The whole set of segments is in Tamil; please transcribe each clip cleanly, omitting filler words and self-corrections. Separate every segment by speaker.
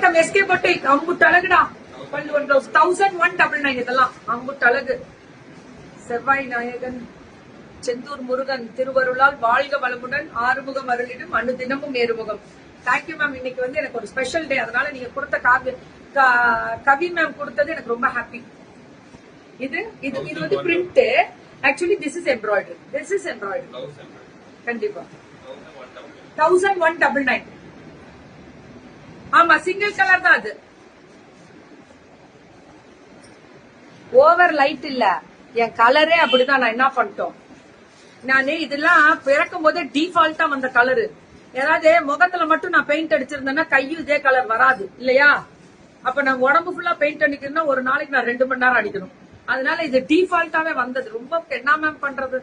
Speaker 1: வணக்கம் எஸ்கே பொட்டை அம்புட்டு அழகுடா. 1199 இதெல்லாம் அம்புட்டு அழகு. செவ்வாய் நாயகன் செந்தூர் முருகன் திருவருளால் வாழ்க வளமுடன் ஆறுமுகம் அருளிடும் அனுதினமும் ஏறுமுகம். Thank you ma'am. இன்னைக்கு வந்து எனக்கு ஒரு ஸ்பெஷல் டே. அதனால நீங்க கொடுத்த கவி மேம் கொடுத்தது எனக்கு ரொம்ப ஹாப்பி. இது இது இது வந்து print. Actually this is embroidery. This is embroidery. கண்டிப்பா 1199. ஆமா சிங்கிள் கலர் தான் அது. ஓவர் லைட் இல்ல, என் கலரே அப்படிதான். நான் என்ன பண்ணிட்டோம், நானு இதெல்லாம் பிறக்கும் போதே டிஃபால்ட்டா வந்த கலரு. ஏதாவது முகத்துல மட்டும் நான் பெயிண்ட் அடிச்சிருந்தேன்னா கையும் இதே கலர் வராது இல்லையா? அப்ப நான் உடம்பு ஃபுல்லா பெயிண்ட் அடிக்கணும்னா ஒரு நாளைக்கு நான் 2 மணி நேரம் அடிக்கணும். அதனால இது டிஃபால்ட்டாவே வந்தது. ரொம்ப என்ன மேம் பண்றது,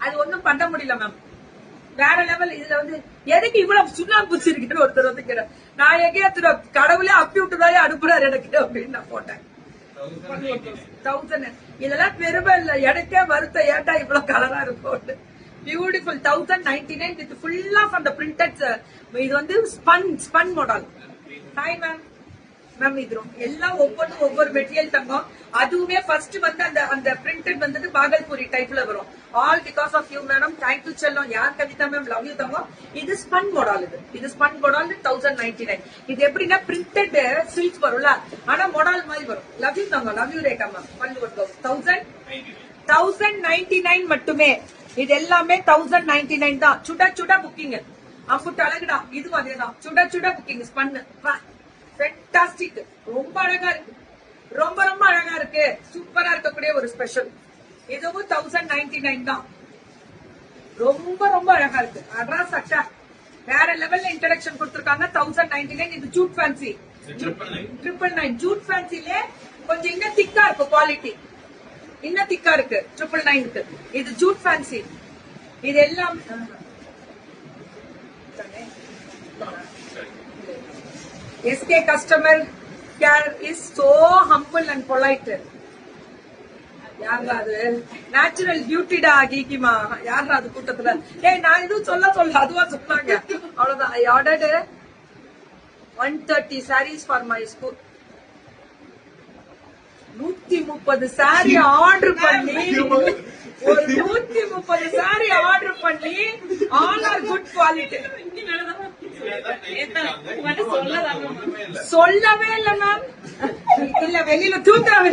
Speaker 1: அது ஒண்ணும் பண்ண முடியல மேம். வேற லெவல். இதுல வந்து எதுக்கு இவ்வளவு சுண்ணாம்பு பூச்சிருக்கேன்னு ஒருத்தர் வந்து கேட்ட. நான் எங்கேயா கடவுளே அப்பி விட்டுதாலே அனுப்புறாரு எனக்கு அப்படின்னு நான் போட்டேன். 1000 இதெல்லாம் பெருமை இல்ல, எனக்கே வருத்த. ஏட்டா இவ்வளவு கலரா இருக்கும். பியூட்டிஃபுல் 1099 வித் ஃபுல் ஆஃப் அந்த பிரிண்டட். இது வந்து spun model. Hi ma'am. Ma'am இது எல்லாம் ஒவ்வொரு மெட்டீரியல் தங்கம். அதுவுமே ஃபர்ஸ்ட் வந்து அந்த பிரிண்டட் வந்தது பாகல்பூரி டைப்ல வரும். All because of you madam. Thank you செல்லம். யார் கவிதா மேம், லவ் யூ தங்கம். இது ஸ்பன் மாடல். இது ஸ்பன் மாடல் 1099. இது எப்படின்னா பிரிண்டட் சில்க் வரும்ல, ஆனா மாடல் மாதிரி வரும். Love you Thangam. Love you Rekha ma'am. 1099 மட்டுமே. இது எல்லாமே 1099 தான். சுட புக்கிங். அம்புட்டு அழகுடா. இதுவும் அதேதான். சுட புக்கிங். Spun fantastic. ரொம்ப அழகா இருக்கு. ரொம்ப அழகா இருக்கு. சூப்பரா இருக்கக்கூடிய ஒரு ஸ்பெஷல். இதுவும் 1099 தான். ரொம்ப அழகா இருக்கு. அட்ராஸ் அக்கா வேற லெவல்ல இன்ட்ரோடக்ஷன் கொடுத்திருக்காங்க. 1099. இது ஜூட் ஃபேன்சி 999. ஜூட் ஃபேன்சிலே கொஞ்சம் இன்னும் திக்கா இருக்கு. குவாலிட்டி இன்னும் திக்கா இருக்கு 999. இது ஜூட் ஃபேன்சி. இது எல்லாம் SK customer care is so humble and polite. யாரா அது நேச்சுரல் பியூட்டிடா கீகிமா. யாரா அது கூட்டத்துல? நான் எதுவும் சொல்ல அதுவா சொன்னாங்க. அவ்வளவுதான். I ordered 130 sarees for my school. 130 saree order பண்ணி ஒரு 130 saree ஆர்டர் பண்ணி ஆல் ஆர் குட் குவாலிட்டி. சொல்லவே இல்ல மேம். இல்ல வெளியில தூத்துறாங்க.